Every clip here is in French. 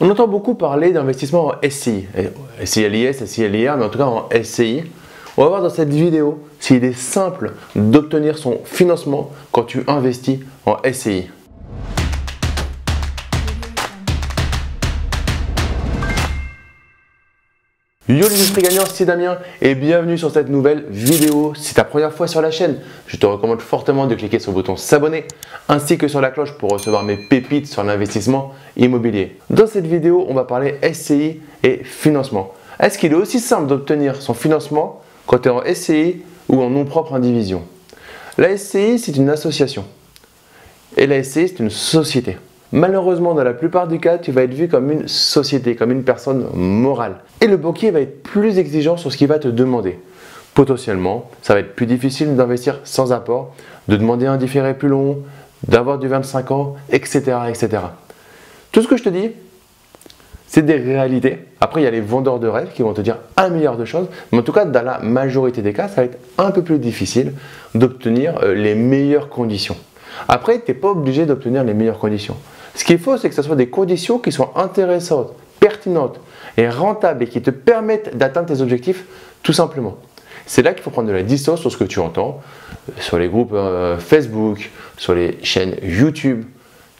On entend beaucoup parler d'investissement en SCI, SCI-LIS, SCI-LIR, mais en tout cas en SCI. On va voir dans cette vidéo s'il est simple d'obtenir son financement quand tu investis en SCI. Yo les esprits gagnants, c'est Damien et bienvenue sur cette nouvelle vidéo. Si c'est ta première fois sur la chaîne, je te recommande fortement de cliquer sur le bouton s'abonner ainsi que sur la cloche pour recevoir mes pépites sur l'investissement immobilier. Dans cette vidéo, on va parler SCI et financement. Est-ce qu'il est aussi simple d'obtenir son financement quand tu es en SCI ou en nom propre indivision? La SCI, c'est une association et la SCI, c'est une société. Malheureusement, dans la plupart du cas, tu vas être vu comme une société, comme une personne morale. Et le banquier va être plus exigeant sur ce qu'il va te demander. Potentiellement, ça va être plus difficile d'investir sans apport, de demander un différé plus long, d'avoir du 25 ans, etc., etc. Tout ce que je te dis, c'est des réalités. Après, il y a les vendeurs de rêves qui vont te dire un milliard de choses. Mais en tout cas, dans la majorité des cas, ça va être un peu plus difficile d'obtenir les meilleures conditions. Après, tu n'es pas obligé d'obtenir les meilleures conditions. Ce qu'il faut, c'est que ce soit des conditions qui soient intéressantes, pertinentes et rentables et qui te permettent d'atteindre tes objectifs tout simplement. C'est là qu'il faut prendre de la distance sur ce que tu entends, sur les groupes Facebook, sur les chaînes YouTube.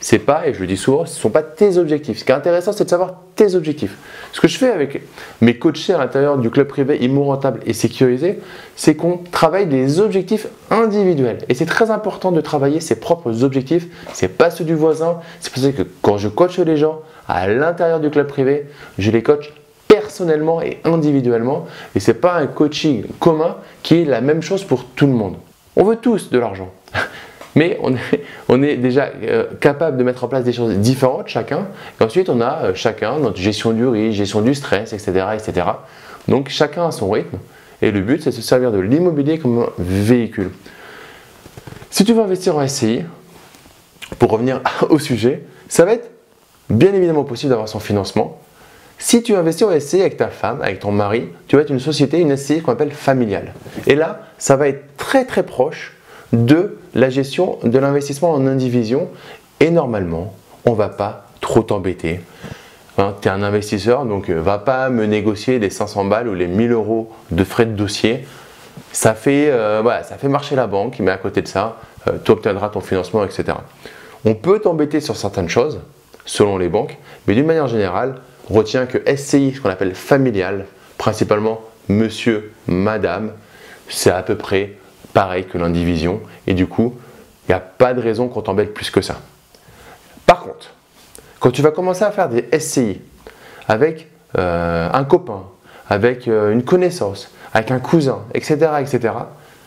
C'est pas, et je le dis souvent, ce ne sont pas tes objectifs. Ce qui est intéressant, c'est de savoir tes objectifs. Ce que je fais avec mes coachés à l'intérieur du club privé Immo Rentable et Sécurisé, c'est qu'on travaille des objectifs individuels. Et c'est très important de travailler ses propres objectifs. Ce n'est pas ceux du voisin. C'est pour ça que quand je coache les gens à l'intérieur du club privé, je les coach personnellement et individuellement. Et ce n'est pas un coaching commun qui est la même chose pour tout le monde. On veut tous de l'argent. Mais on est déjà capable de mettre en place des choses différentes chacun. Et ensuite, on a chacun notre gestion du risque, gestion du stress, etc., etc. Donc, chacun a son rythme. Et le but, c'est de se servir de l'immobilier comme un véhicule. Si tu veux investir en SCI, pour revenir au sujet, ça va être bien évidemment possible d'avoir son financement. Si tu investis en SCI avec ta femme, avec ton mari, tu vas être une société, une SCI qu'on appelle familiale. Et là, ça va être très très proche de la gestion de l'investissement en indivision et normalement, on ne va pas trop t'embêter. Hein, tu es un investisseur, donc va pas me négocier les 500 balles ou les 1000 euros de frais de dossier. Ça fait marcher la banque, mais à côté de ça, tu obtiendras ton financement, etc. On peut t'embêter sur certaines choses, selon les banques, mais d'une manière générale, retiens que SCI, ce qu'on appelle familial, principalement monsieur, madame, c'est à peu près pareil que l'indivision et du coup, il n'y a pas de raison qu'on t'embête plus que ça. Par contre, quand tu vas commencer à faire des SCI avec un copain, avec une connaissance, avec un cousin, etc., etc.,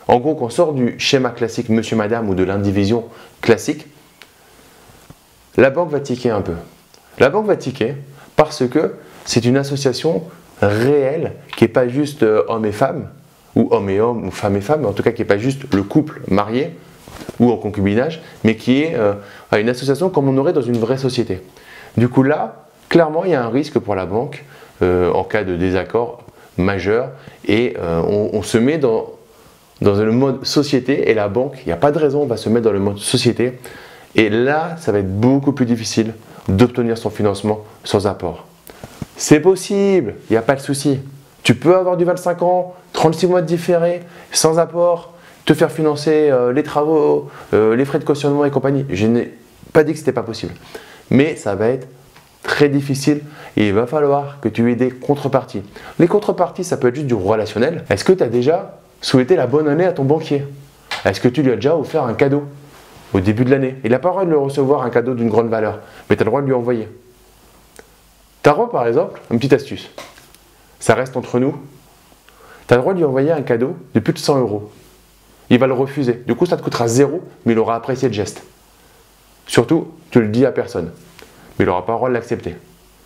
en gros, qu'on sort du schéma classique monsieur, madame ou de l'indivision classique, la banque va tiquer un peu. La banque va tiquer parce que c'est une association réelle qui n'est pas juste homme et femme, ou homme et homme, ou femme et femme, mais en tout cas qui n'est pas juste le couple marié ou en concubinage, mais qui est une association comme on aurait dans une vraie société. Du coup là, clairement, il y a un risque pour la banque en cas de désaccord majeur et on se met dans le mode société et la banque, il n'y a pas de raison, on va se mettre dans le mode société et là, ça va être beaucoup plus difficile d'obtenir son financement sans apport. C'est possible, il n'y a pas de souci. Tu peux avoir du 25 ans, 36 mois de différé, sans apport, te faire financer les travaux, les frais de cautionnement et compagnie. Je n'ai pas dit que ce n'était pas possible. Mais ça va être très difficile et il va falloir que tu aies des contreparties. Les contreparties, ça peut être juste du relationnel. Est-ce que tu as déjà souhaité la bonne année à ton banquier? Est-ce que tu lui as déjà offert un cadeau au début de l'année? Il n'a pas le droit de le recevoir un cadeau d'une grande valeur, mais tu as le droit de lui envoyer. Tu as le droit, par exemple, une petite astuce. Ça reste entre nous. Tu as le droit de lui envoyer un cadeau de plus de 100 euros. Il va le refuser. Du coup, ça te coûtera 0, mais il aura apprécié le geste. Surtout, tu le dis à personne. Mais il n'aura pas le droit de l'accepter,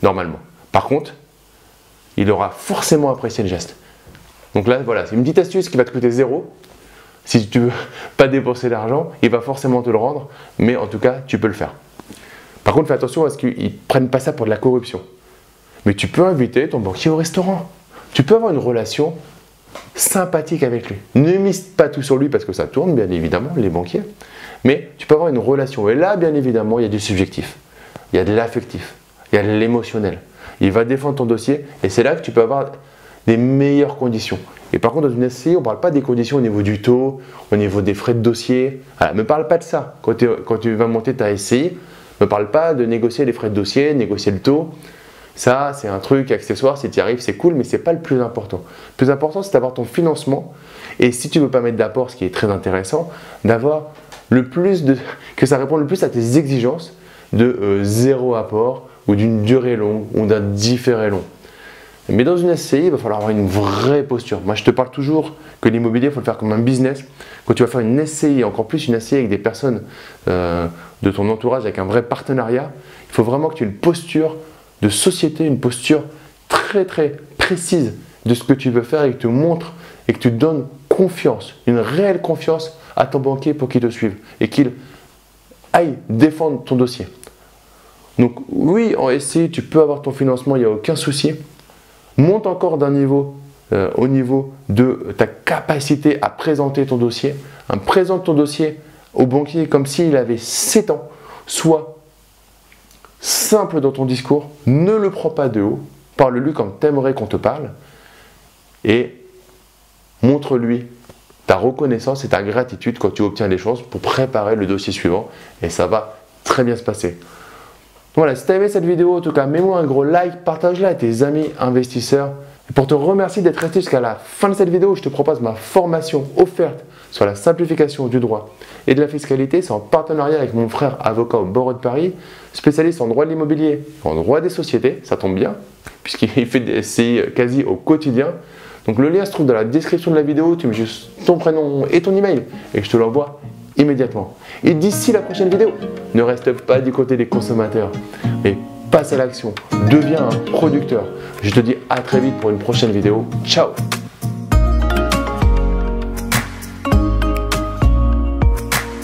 normalement. Par contre, il aura forcément apprécié le geste. Donc là, voilà, c'est une petite astuce qui va te coûter 0. Si tu ne veux pas dépenser l'argent, il va forcément te le rendre, mais en tout cas, tu peux le faire. Par contre, fais attention à ce qu'ils ne prennent pas ça pour de la corruption. Mais tu peux inviter ton banquier au restaurant. Tu peux avoir une relation sympathique avec lui. Ne mise pas tout sur lui parce que ça tourne, bien évidemment, les banquiers. Mais tu peux avoir une relation. Et là, bien évidemment, il y a du subjectif. Il y a de l'affectif. il y a l'émotionnel. Il va défendre ton dossier et c'est là que tu peux avoir des meilleures conditions. Et par contre, dans une SCI, on ne parle pas des conditions au niveau du taux, au niveau des frais de dossier. Ne me parle pas de ça. Quand tu vas monter ta SCI, ne me parle pas de négocier les frais de dossier, négocier le taux. Ça, c'est un truc accessoire. Si tu y arrives, c'est cool, mais ce n'est pas le plus important. Le plus important, c'est d'avoir ton financement. Et si tu ne veux pas mettre d'apport, ce qui est très intéressant, d'avoir que ça réponde le plus à tes exigences de zéro apport ou d'une durée longue ou d'un différé long. Mais dans une SCI, il va falloir avoir une vraie posture. Moi, je te parle toujours que l'immobilier, il faut le faire comme un business. Quand tu vas faire une SCI, encore plus une SCI avec des personnes de ton entourage, avec un vrai partenariat, il faut vraiment que tu aies une posture de société, une posture très très précise de ce que tu veux faire et que tu montres et que tu donnes confiance, une réelle confiance à ton banquier pour qu'il te suive et qu'il aille défendre ton dossier. Donc oui, en SCI, tu peux avoir ton financement, il n'y a aucun souci. Monte encore d'un niveau au niveau de ta capacité à présenter ton dossier. Présente ton dossier au banquier comme s'il avait 7 ans. Sois simple dans ton discours, ne le prends pas de haut, parle-lui comme tu aimerais qu'on te parle et montre-lui ta reconnaissance et ta gratitude quand tu obtiens les choses pour préparer le dossier suivant et ça va très bien se passer. Voilà, si tu as aimé cette vidéo, en tout cas, mets-moi un gros like, partage-la à tes amis investisseurs. Et pour te remercier d'être resté jusqu'à la fin de cette vidéo, je te propose ma formation offerte sur la simplification du droit et de la fiscalité. C'est en partenariat avec mon frère avocat au barreau de Paris, spécialiste en droit de l'immobilier, en droit des sociétés, ça tombe bien, puisqu'il fait des SCI quasi au quotidien. Donc le lien se trouve dans la description de la vidéo, tu mets juste ton prénom et ton email et je te l'envoie immédiatement. Et d'ici la prochaine vidéo, ne reste pas du côté des consommateurs, mais passe à l'action, deviens un producteur. Je te dis à très vite pour une prochaine vidéo. Ciao!